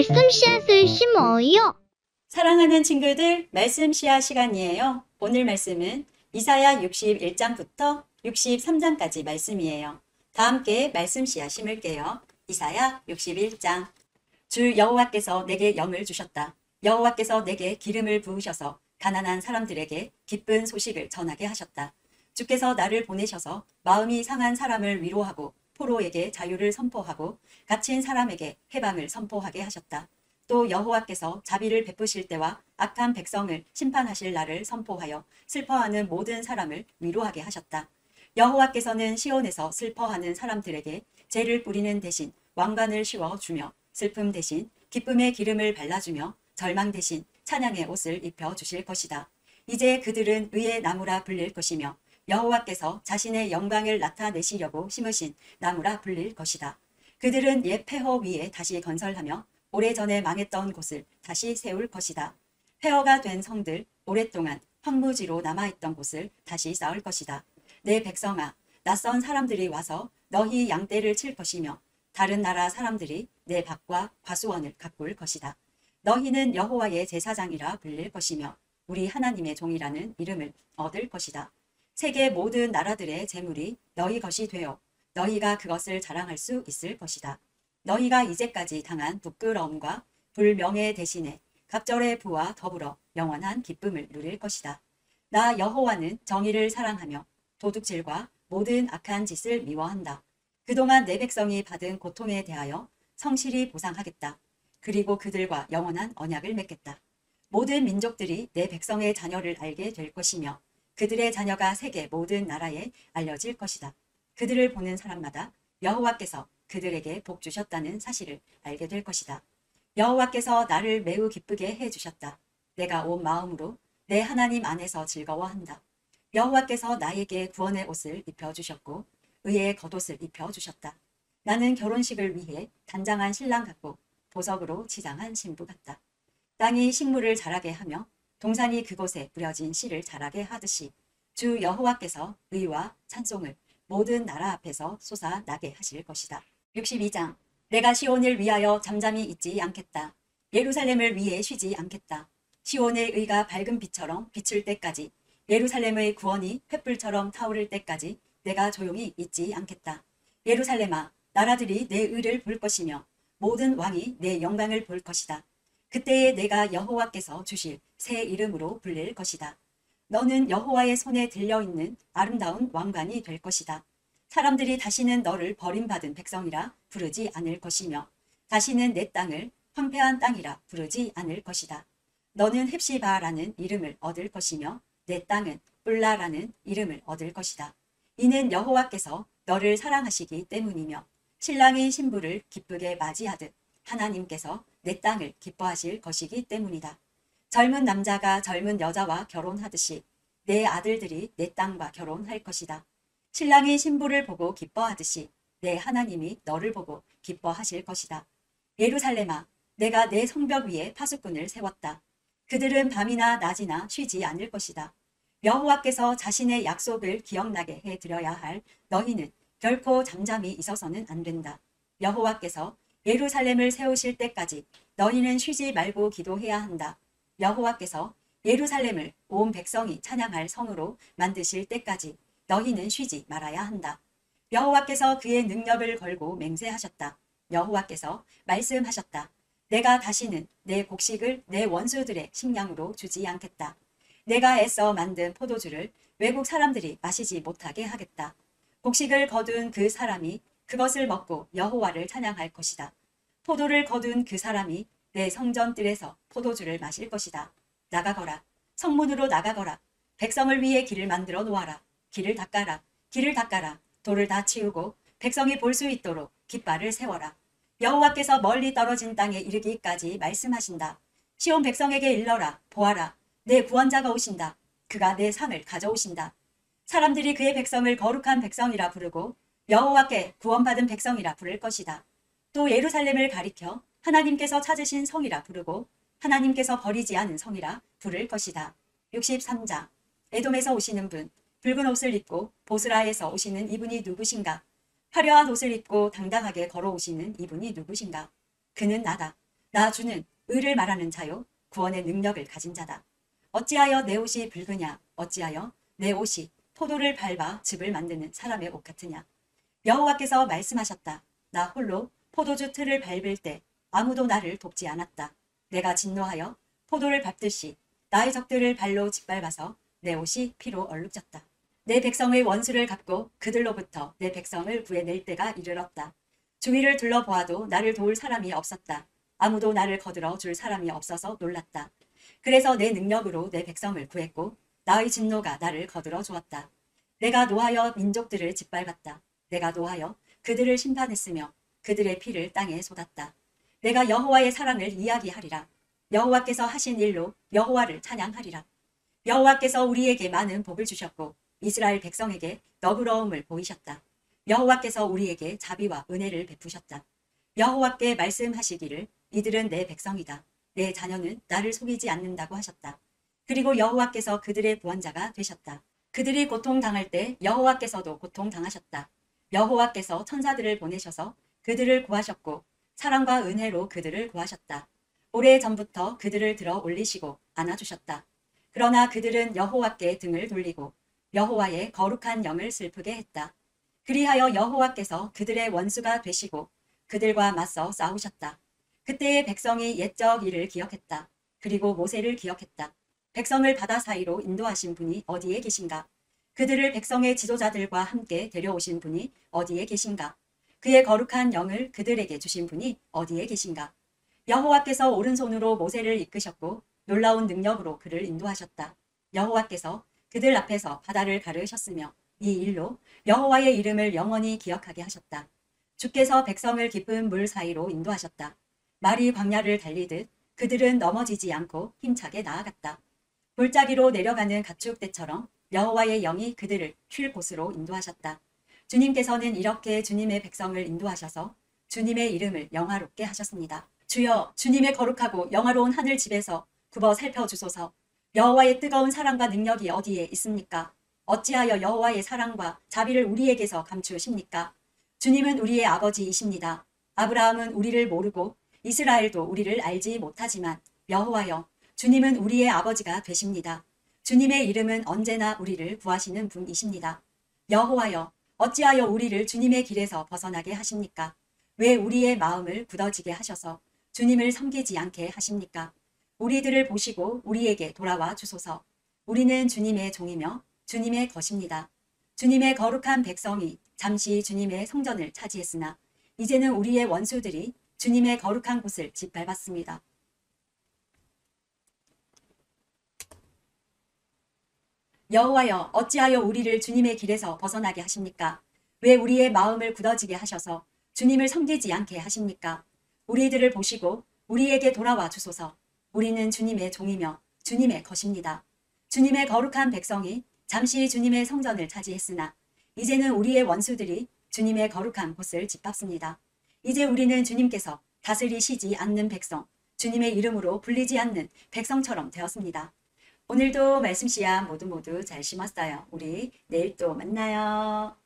말씀 씨앗을 심어요. 사랑하는 친구들, 말씀 씨앗 시간이에요. 오늘 말씀은 이사야 61장부터 63장까지 말씀이에요. 다 함께 말씀 씨앗 심을게요. 이사야 61장. 주 여호와께서 내게 영을 주셨다. 여호와께서 내게 기름을 부으셔서 가난한 사람들에게 기쁜 소식을 전하게 하셨다. 주께서 나를 보내셔서 마음이 상한 사람을 위로하고 포로에게 자유를 선포하고 갇힌 사람에게 해방을 선포하게 하셨다. 또 여호와께서 자비를 베푸실 때와 악한 백성을 심판하실 날을 선포하여 슬퍼하는 모든 사람을 위로하게 하셨다. 여호와께서는 시온에서 슬퍼하는 사람들에게 죄를 뿌리는 대신 왕관을 씌워 주며 슬픔 대신 기쁨의 기름을 발라주며 절망 대신 찬양의 옷을 입혀 주실 것이다. 이제 그들은 의의 나무라 불릴 것이며 여호와께서 자신의 영광을 나타내시려고 심으신 나무라 불릴 것이다. 그들은 옛 폐허 위에 다시 건설하며 오래전에 망했던 곳을 다시 세울 것이다. 폐허가 된 성들, 오랫동안 황무지로 남아있던 곳을 다시 쌓을 것이다. 내 백성아, 낯선 사람들이 와서 너희 양떼를 칠 것이며 다른 나라 사람들이 내 밭과 과수원을 가꿀 것이다. 너희는 여호와의 제사장이라 불릴 것이며 우리 하나님의 종이라는 이름을 얻을 것이다. 세계 모든 나라들의 재물이 너희 것이 되어 너희가 그것을 자랑할 수 있을 것이다. 너희가 이제까지 당한 부끄러움과 불명예 대신에 갑절의 부와 더불어 영원한 기쁨을 누릴 것이다. 나 여호와는 정의를 사랑하며 도둑질과 모든 악한 짓을 미워한다. 그동안 내 백성이 받은 고통에 대하여 성실히 보상하겠다. 그리고 그들과 영원한 언약을 맺겠다. 모든 민족들이 내 백성의 자녀를 알게 될 것이며 그들의 자녀가 세계 모든 나라에 알려질 것이다. 그들을 보는 사람마다 여호와께서 그들에게 복 주셨다는 사실을 알게 될 것이다. 여호와께서 나를 매우 기쁘게 해주셨다. 내가 온 마음으로 내 하나님 안에서 즐거워한다. 여호와께서 나에게 구원의 옷을 입혀주셨고 의의 겉옷을 입혀주셨다. 나는 결혼식을 위해 단장한 신랑 같고 보석으로 치장한 신부 같다. 땅이 식물을 자라게 하며 동산이 그곳에 뿌려진 씨를 자라게 하듯이 주 여호와께서 의와 찬송을 모든 나라 앞에서 솟아나게 하실 것이다. 62장. 내가 시온을 위하여 잠잠히 있지 않겠다. 예루살렘을 위해 쉬지 않겠다. 시온의 의가 밝은 빛처럼 비출 때까지 예루살렘의 구원이 횃불처럼 타오를 때까지 내가 조용히 있지 않겠다. 예루살렘아, 나라들이 내 의를 볼 것이며 모든 왕이 내 영광을 볼 것이다. 그때에 내가 여호와께서 주실 새 이름으로 불릴 것이다. 너는 여호와의 손에 들려있는 아름다운 왕관이 될 것이다. 사람들이 다시는 너를 버림받은 백성이라 부르지 않을 것이며 다시는 내 땅을 황폐한 땅이라 부르지 않을 것이다. 너는 헵시바라는 이름을 얻을 것이며 내 땅은 뿔라라는 이름을 얻을 것이다. 이는 여호와께서 너를 사랑하시기 때문이며 신랑이 신부를 기쁘게 맞이하듯 하나님께서 내 땅을 기뻐하실 것이기 때문이다. 젊은 남자가 젊은 여자와 결혼하듯이 내 아들들이 내 땅과 결혼할 것이다. 신랑이 신부를 보고 기뻐하듯이 내 하나님이 너를 보고 기뻐하실 것이다. 예루살렘아, 내가 내 성벽 위에 파수꾼을 세웠다. 그들은 밤이나 낮이나 쉬지 않을 것이다. 여호와께서 자신의 약속을 기억나게 해드려야 할 너희는 결코 잠잠히 있어서는 안 된다. 여호와께서 예루살렘을 세우실 때까지 너희는 쉬지 말고 기도해야 한다. 여호와께서 예루살렘을 온 백성이 찬양할 성으로 만드실 때까지 너희는 쉬지 말아야 한다. 여호와께서 그의 능력을 걸고 맹세하셨다. 여호와께서 말씀하셨다. 내가 다시는 내 곡식을 내 원수들의 식량으로 주지 않겠다. 내가 애써 만든 포도주를 외국 사람들이 마시지 못하게 하겠다. 곡식을 거둔 그 사람이 그것을 먹고 여호와를 찬양할 것이다. 포도를 거둔 그 사람이 내 성전뜰에서 포도주를 마실 것이다. 나가거라. 성문으로 나가거라. 백성을 위해 길을 만들어 놓아라. 길을 닦아라. 길을 닦아라. 돌을 다 치우고 백성이 볼 수 있도록 깃발을 세워라. 여호와께서 멀리 떨어진 땅에 이르기까지 말씀하신다. 시온 백성에게 일러라. 보아라. 내 구원자가 오신다. 그가 내 상을 가져오신다. 사람들이 그의 백성을 거룩한 백성이라 부르고 여호와께 구원받은 백성이라 부를 것이다. 또 예루살렘을 가리켜 하나님께서 찾으신 성이라 부르고 하나님께서 버리지 않은 성이라 부를 것이다. 63장. 에돔에서 오시는 분, 붉은 옷을 입고 보스라에서 오시는 이분이 누구신가? 화려한 옷을 입고 당당하게 걸어오시는 이분이 누구신가? 그는 나다. 나 주는 의를 말하는 자요 구원의 능력을 가진 자다. 어찌하여 내 옷이 붉으냐? 어찌하여 내 옷이 포도를 밟아 즙을 만드는 사람의 옷 같으냐? 여호와께서 말씀하셨다. 나 홀로 포도주 틀을 밟을 때 아무도 나를 돕지 않았다. 내가 진노하여 포도를 밟듯이 나의 적들을 발로 짓밟아서 내 옷이 피로 얼룩졌다. 내 백성의 원수를 갚고 그들로부터 내 백성을 구해낼 때가 이르렀다. 주위를 둘러보아도 나를 도울 사람이 없었다. 아무도 나를 거들어 줄 사람이 없어서 놀랐다. 그래서 내 능력으로 내 백성을 구했고 나의 진노가 나를 거들어 주었다. 내가 노하여 민족들을 짓밟았다. 내가 노하여 그들을 심판했으며 그들의 피를 땅에 쏟았다. 내가 여호와의 사랑을 이야기하리라. 여호와께서 하신 일로 여호와를 찬양하리라. 여호와께서 우리에게 많은 복을 주셨고 이스라엘 백성에게 너그러움을 보이셨다. 여호와께서 우리에게 자비와 은혜를 베푸셨다. 여호와께 말씀하시기를 이들은 내 백성이다. 내 자녀는 나를 속이지 않는다고 하셨다. 그리고 여호와께서 그들의 구원자가 되셨다. 그들이 고통당할 때 여호와께서도 고통당하셨다. 여호와께서 천사들을 보내셔서 그들을 구하셨고 사랑과 은혜로 그들을 구하셨다. 오래전부터 그들을 들어 올리시고 안아주셨다. 그러나 그들은 여호와께 등을 돌리고 여호와의 거룩한 영을 슬프게 했다. 그리하여 여호와께서 그들의 원수가 되시고 그들과 맞서 싸우셨다. 그때의 백성이 옛적 일을 기억했다. 그리고 모세를 기억했다. 백성을 바다 사이로 인도하신 분이 어디에 계신가? 그들을 백성의 지도자들과 함께 데려오신 분이 어디에 계신가? 그의 거룩한 영을 그들에게 주신 분이 어디에 계신가? 여호와께서 오른손으로 모세를 이끄셨고 놀라운 능력으로 그를 인도하셨다. 여호와께서 그들 앞에서 바다를 가르셨으며 이 일로 여호와의 이름을 영원히 기억하게 하셨다. 주께서 백성을 깊은 물 사이로 인도하셨다. 말이 광야를 달리듯 그들은 넘어지지 않고 힘차게 나아갔다. 골짜기로 내려가는 가축대처럼 여호와의 영이 그들을 쉴 곳으로 인도하셨다. 주님께서는 이렇게 주님의 백성을 인도하셔서 주님의 이름을 영화롭게 하셨습니다. 주여, 주님의 거룩하고 영화로운 하늘 집에서 굽어 살펴주소서. 여호와의 뜨거운 사랑과 능력이 어디에 있습니까? 어찌하여 여호와의 사랑과 자비를 우리에게서 감추십니까? 주님은 우리의 아버지이십니다. 아브라함은 우리를 모르고 이스라엘도 우리를 알지 못하지만 여호와여, 주님은 우리의 아버지가 되십니다. 주님의 이름은 언제나 우리를 구하시는 분이십니다. 여호와여, 어찌하여 우리를 주님의 길에서 벗어나게 하십니까? 왜 우리의 마음을 굳어지게 하셔서 주님을 섬기지 않게 하십니까? 우리들을 보시고 우리에게 돌아와 주소서. 우리는 주님의 종이며 주님의 것입니다. 주님의 거룩한 백성이 잠시 주님의 성전을 차지했으나 이제는 우리의 원수들이 주님의 거룩한 곳을 짓밟았습니다. 여호와여, 어찌하여 우리를 주님의 길에서 벗어나게 하십니까? 왜 우리의 마음을 굳어지게 하셔서 주님을 섬기지 않게 하십니까? 우리들을 보시고 우리에게 돌아와 주소서. 우리는 주님의 종이며 주님의 것입니다. 주님의 거룩한 백성이 잠시 주님의 성전을 차지했으나 이제는 우리의 원수들이 주님의 거룩한 곳을 짓밟습니다. 이제 우리는 주님께서 다스리시지 않는 백성, 주님의 이름으로 불리지 않는 백성처럼 되었습니다. 오늘도 말씀 씨앗 모두 잘 심었어요. 우리 내일 또 만나요.